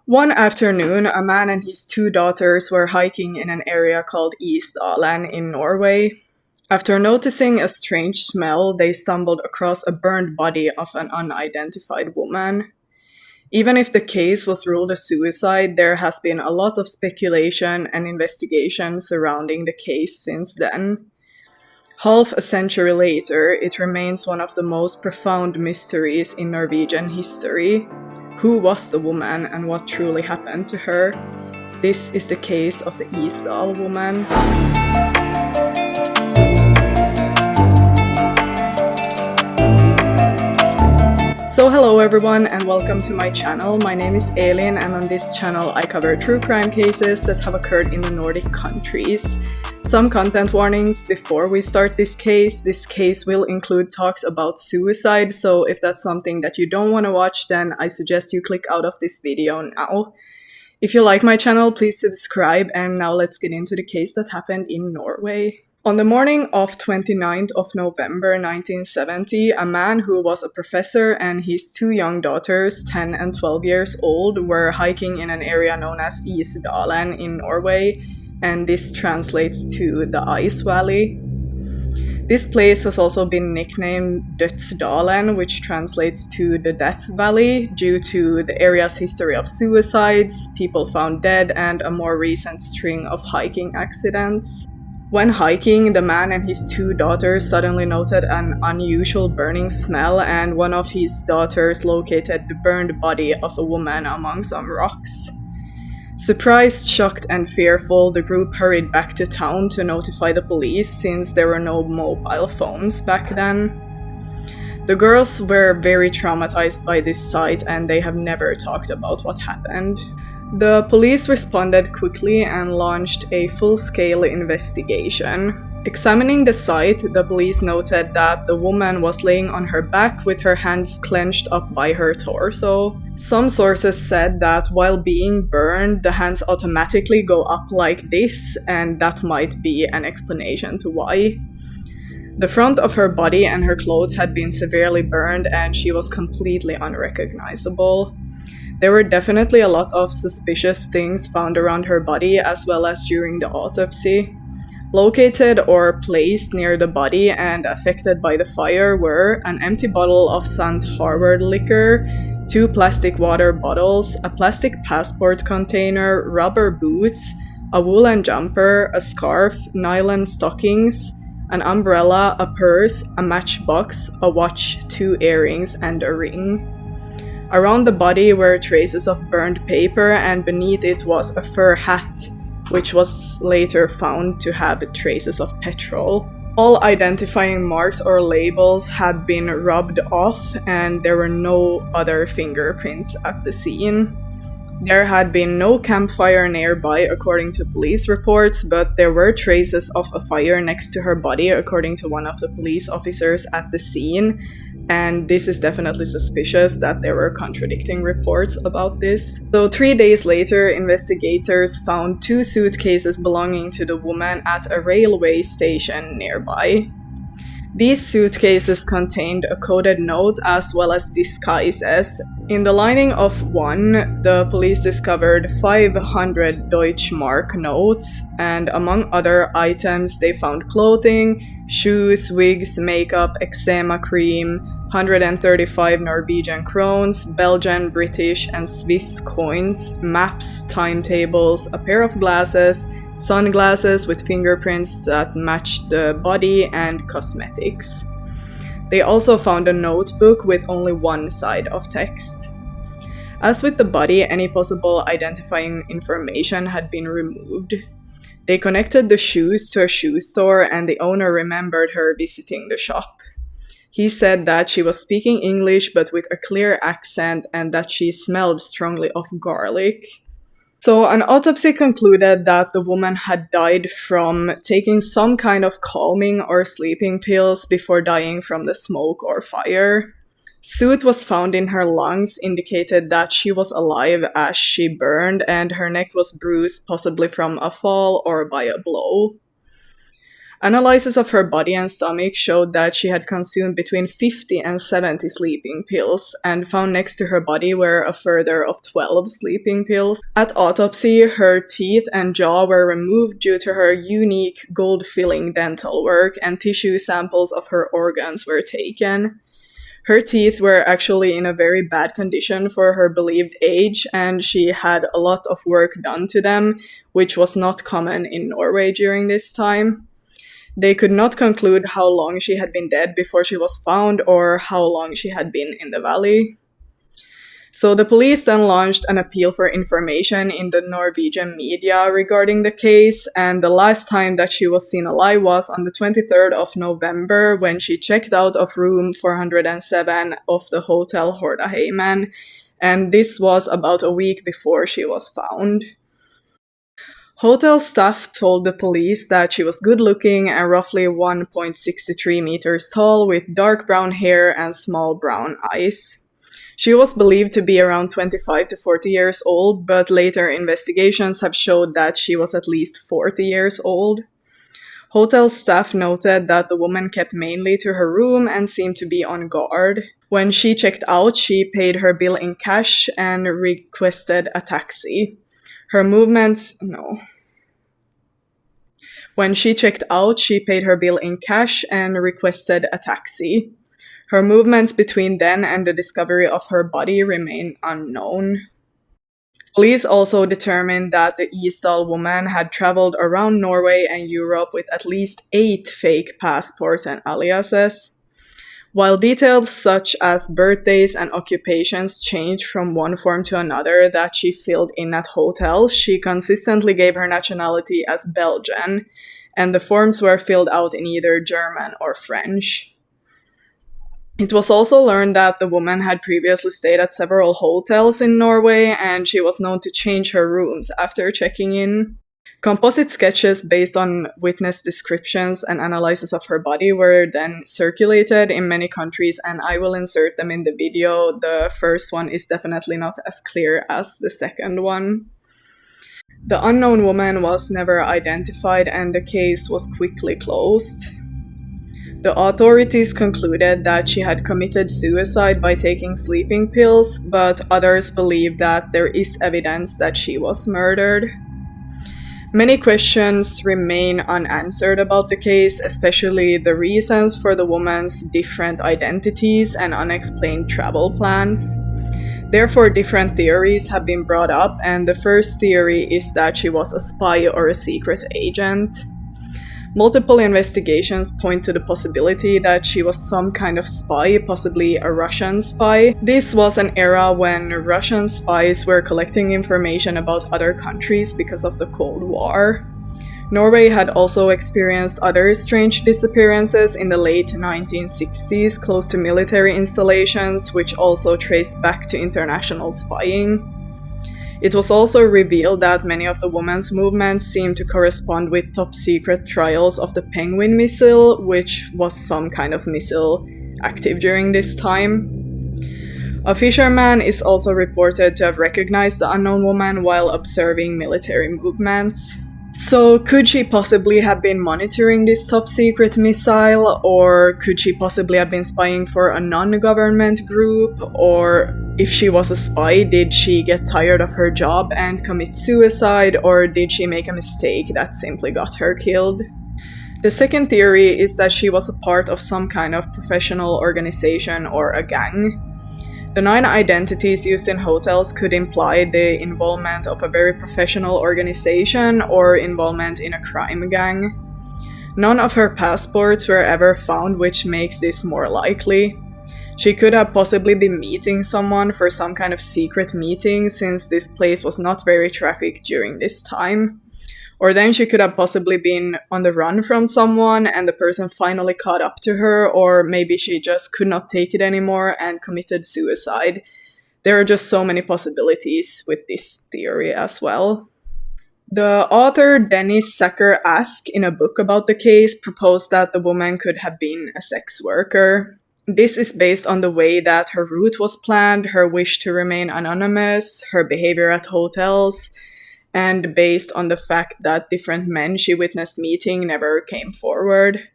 One afternoon, a man and his two daughters were hiking in an area called Isdalen in Norway. After noticing a strange smell, they stumbled across a burned body of an unidentified woman. Even if the case was ruled a suicide, there has been a lot of speculation and investigation surrounding the case since then. Half a century later, it remains one of the most profound mysteries in Norwegian history. Who was the woman and what truly happened to her? This is the case of the Isdal Woman. So hello everyone and welcome to my channel. My name is Elin and on this channel I cover true crime cases that have occurred in the Nordic countries. Some content warnings before we start this case. This case will include talks about suicide, so if that's something that you don't want to watch, then I suggest you click out of this video now. If you like my channel, please subscribe, and now let's get into the case that happened in Norway. On the morning of 29th of November 1970, a man who was a professor and his two young daughters, 10 and 12 years old, were hiking in an area known as Isdalen in Norway, and this translates to the Ice Valley. This place has also been nicknamed Dødsdalen, which translates to the Death Valley, due to the area's history of suicides, people found dead, and a more recent string of hiking accidents. When hiking, the man and his two daughters suddenly noted an unusual burning smell, and one of his daughters located the burned body of a woman among some rocks. Surprised, shocked, and fearful, the group hurried back to town to notify the police since there were no mobile phones back then. The girls were very traumatized by this sight and they have never talked about what happened. The police responded quickly and launched a full-scale investigation. Examining the site, the police noted that the woman was laying on her back with her hands clenched up by her torso. Some sources said that while being burned, the hands automatically go up like this, and that might be an explanation to why. The front of her body and her clothes had been severely burned, and she was completely unrecognizable. There were definitely a lot of suspicious things found around her body as well as during the autopsy. Located or placed near the body and affected by the fire were an empty bottle of St. Harvard liquor, two plastic water bottles, a plastic passport container, rubber boots, a woolen jumper, a scarf, nylon stockings, an umbrella, a purse, a matchbox, a watch, two earrings, and a ring. Around the body were traces of burned paper, and beneath it was a fur hat, which was later found to have traces of petrol. All identifying marks or labels had been rubbed off, and there were no other fingerprints at the scene. There had been no campfire nearby according to police reports, but there were traces of a fire next to her body according to one of the police officers at the scene, and this is definitely suspicious that there were contradicting reports about this. So 3 days later, investigators found two suitcases belonging to the woman at a railway station nearby. These suitcases contained a coded note as well as disguises. In the lining of one, the police discovered 500 Deutschmark notes, and among other items they found clothing, shoes, wigs, makeup, eczema cream, 135 Norwegian crowns, Belgian, British, and Swiss coins, maps, timetables, a pair of glasses, sunglasses with fingerprints that matched the body, and cosmetics. They also found a notebook with only one side of text. As with the body, any possible identifying information had been removed. They connected the shoes to a shoe store, and the owner remembered her visiting the shop. He said that she was speaking English but with a clear accent and that she smelled strongly of garlic. So an autopsy concluded that the woman had died from taking some kind of calming or sleeping pills before dying from the smoke or fire. Soot was found in her lungs, indicated that she was alive as she burned, and her neck was bruised, possibly from a fall or by a blow. Analysis of her body and stomach showed that she had consumed between 50 and 70 sleeping pills, and found next to her body were a further of 12 sleeping pills. At autopsy, her teeth and jaw were removed due to her unique gold-filling dental work, and tissue samples of her organs were taken. Her teeth were actually in a very bad condition for her believed age, and she had a lot of work done to them, which was not common in Norway during this time. They could not conclude how long she had been dead before she was found or how long she had been in the valley. So the police then launched an appeal for information in the Norwegian media regarding the case, and the last time that she was seen alive was on the 23rd of November when she checked out of room 407 of the Hotel Hordaheimen, and this was about a week before she was found. Hotel staff told the police that she was good-looking and roughly 1.63 meters tall with dark brown hair and small brown eyes. She was believed to be around 25 to 40 years old, but later investigations have showed that she was at least 40 years old. Hotel staff noted that the woman kept mainly to her room and seemed to be on guard. When she checked out, she paid her bill in cash and requested a taxi. When she checked out, she paid her bill in cash and requested a taxi. Her movements between then and the discovery of her body remain unknown. Police also determined that the Isdal woman had traveled around Norway and Europe with at least 8 fake passports and aliases. While details such as birthdays and occupations changed from one form to another that she filled in at hotels, she consistently gave her nationality as Belgian, and the forms were filled out in either German or French. It was also learned that the woman had previously stayed at several hotels in Norway, and she was known to change her rooms after checking in. Composite sketches based on witness descriptions and analysis of her body were then circulated in many countries, and I will insert them in the video. The first one is definitely not as clear as the second one. The unknown woman was never identified, and the case was quickly closed. The authorities concluded that she had committed suicide by taking sleeping pills, but others believe that there is evidence that she was murdered. Many questions remain unanswered about the case, especially the reasons for the woman's different identities and unexplained travel plans. Therefore, different theories have been brought up, and the first theory is that she was a spy or a secret agent. Multiple investigations point to the possibility that she was some kind of spy, possibly a Russian spy. This was an era when Russian spies were collecting information about other countries because of the Cold War. Norway had also experienced other strange disappearances in the late 1960s close to military installations, which also traced back to international spying. It was also revealed that many of the woman's movements seemed to correspond with top-secret trials of the Penguin missile, which was some kind of missile active during this time. A fisherman is also reported to have recognized the unknown woman while observing military movements. So, could she possibly have been monitoring this top-secret missile, or could she possibly have been spying for a non-government group, or if she was a spy, did she get tired of her job and commit suicide, or did she make a mistake that simply got her killed? The second theory is that she was a part of some kind of professional organization or a gang. The 9 identities used in hotels could imply the involvement of a very professional organization or involvement in a crime gang. None of her passports were ever found, which makes this more likely. She could have possibly been meeting someone for some kind of secret meeting, since this place was not very trafficked during this time. Or then she could have possibly been on the run from someone and the person finally caught up to her, or maybe she just could not take it anymore and committed suicide. There are just so many possibilities with this theory as well. The author Dennis Sacker Ask, in a book about the case, proposed that the woman could have been a sex worker. This is based on the way that her route was planned, her wish to remain anonymous, her behavior at hotels, and based on the fact that different men she witnessed meeting never came forward.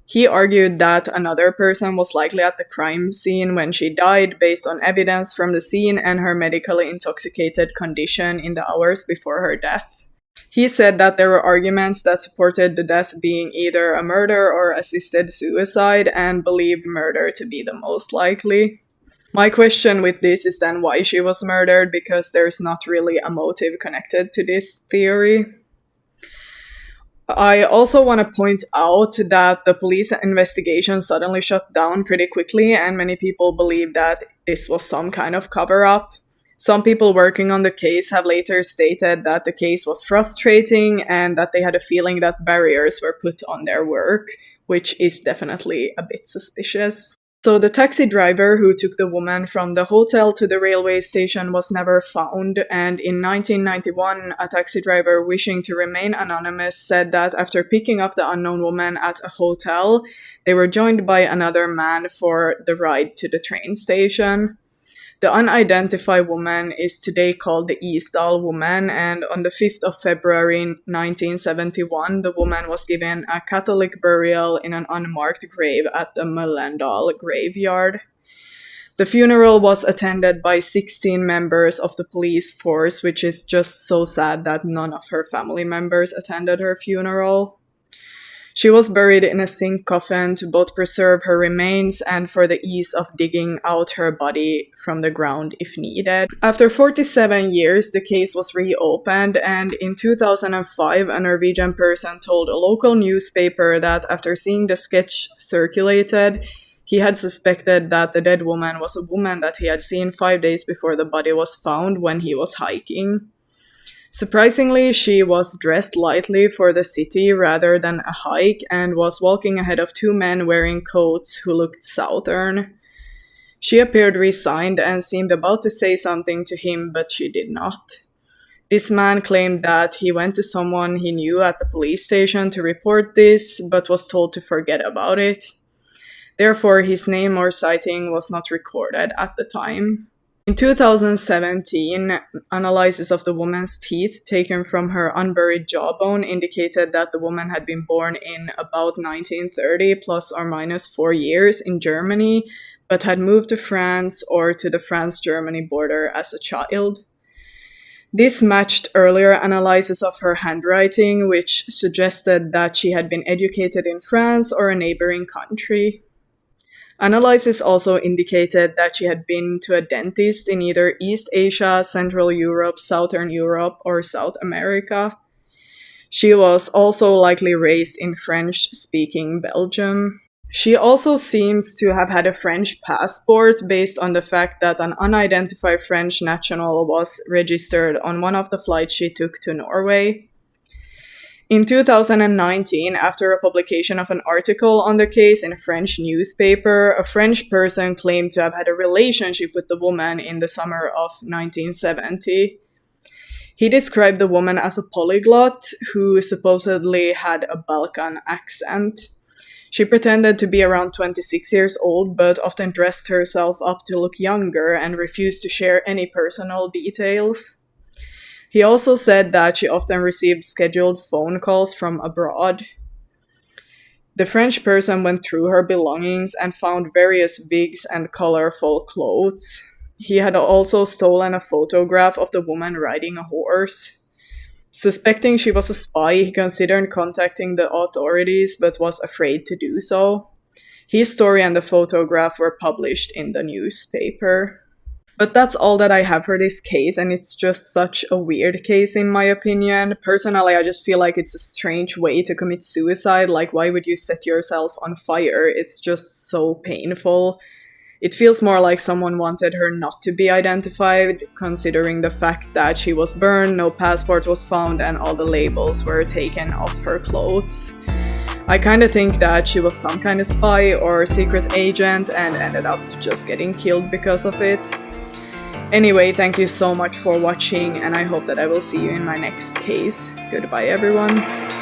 He argued that another person was likely at the crime scene when she died based on evidence from the scene and her medically intoxicated condition in the hours before her death. He said that there were arguments that supported the death being either a murder or assisted suicide and believed murder to be the most likely. My question with this is then why she was murdered, because there's not really a motive connected to this theory. I also want to point out that the police investigation suddenly shut down pretty quickly, and many people believe that this was some kind of cover-up. Some people working on the case have later stated that the case was frustrating and that they had a feeling that barriers were put on their work, which is definitely a bit suspicious. So the taxi driver who took the woman from the hotel to the railway station was never found, and in 1991, a taxi driver wishing to remain anonymous said that after picking up the unknown woman at a hotel, they were joined by another man for the ride to the train station. The unidentified woman is today called the Isdal Woman, and on the 5th of February 1971, the woman was given a Catholic burial in an unmarked grave at the Mölndal graveyard. The funeral was attended by 16 members of the police force, which is just so sad that none of her family members attended her funeral. She was buried in a zinc coffin to both preserve her remains and for the ease of digging out her body from the ground if needed. After 47 years, the case was reopened, and in 2005, a Norwegian person told a local newspaper that after seeing the sketch circulated, he had suspected that the dead woman was a woman that he had seen 5 days before the body was found when he was hiking. Surprisingly, she was dressed lightly for the city rather than a hike and was walking ahead of two men wearing coats who looked southern. She appeared resigned and seemed about to say something to him, but she did not. This man claimed that he went to someone he knew at the police station to report this, but was told to forget about it. Therefore, his name or sighting was not recorded at the time. In 2017, analysis of the woman's teeth taken from her unburied jawbone indicated that the woman had been born in about 1930 plus or minus 4 years in Germany, but had moved to France or to the France-Germany border as a child. This matched earlier analysis of her handwriting, which suggested that she had been educated in France or a neighboring country. Analysis also indicated that she had been to a dentist in either East Asia, Central Europe, Southern Europe, or South America. She was also likely raised in French-speaking Belgium. She also seems to have had a French passport based on the fact that an unidentified French national was registered on one of the flights she took to Norway. In 2019, after a publication of an article on the case in a French newspaper, a French person claimed to have had a relationship with the woman in the summer of 1970. He described the woman as a polyglot who supposedly had a Balkan accent. She pretended to be around 26 years old, but often dressed herself up to look younger and refused to share any personal details. He also said that she often received scheduled phone calls from abroad. The French person went through her belongings and found various wigs and colorful clothes. He had also stolen a photograph of the woman riding a horse. Suspecting she was a spy, he considered contacting the authorities but was afraid to do so. His story and the photograph were published in the newspaper. But that's all that I have for this case, and it's just such a weird case in my opinion. Personally, I just feel like it's a strange way to commit suicide. Like, why would you set yourself on fire? It's just so painful. It feels more like someone wanted her not to be identified, considering the fact that she was burned, no passport was found, and all the labels were taken off her clothes. I kind of think that she was some kind of spy or secret agent and ended up just getting killed because of it. Anyway, thank you so much for watching, and I hope that I will see you in my next case. Goodbye, everyone.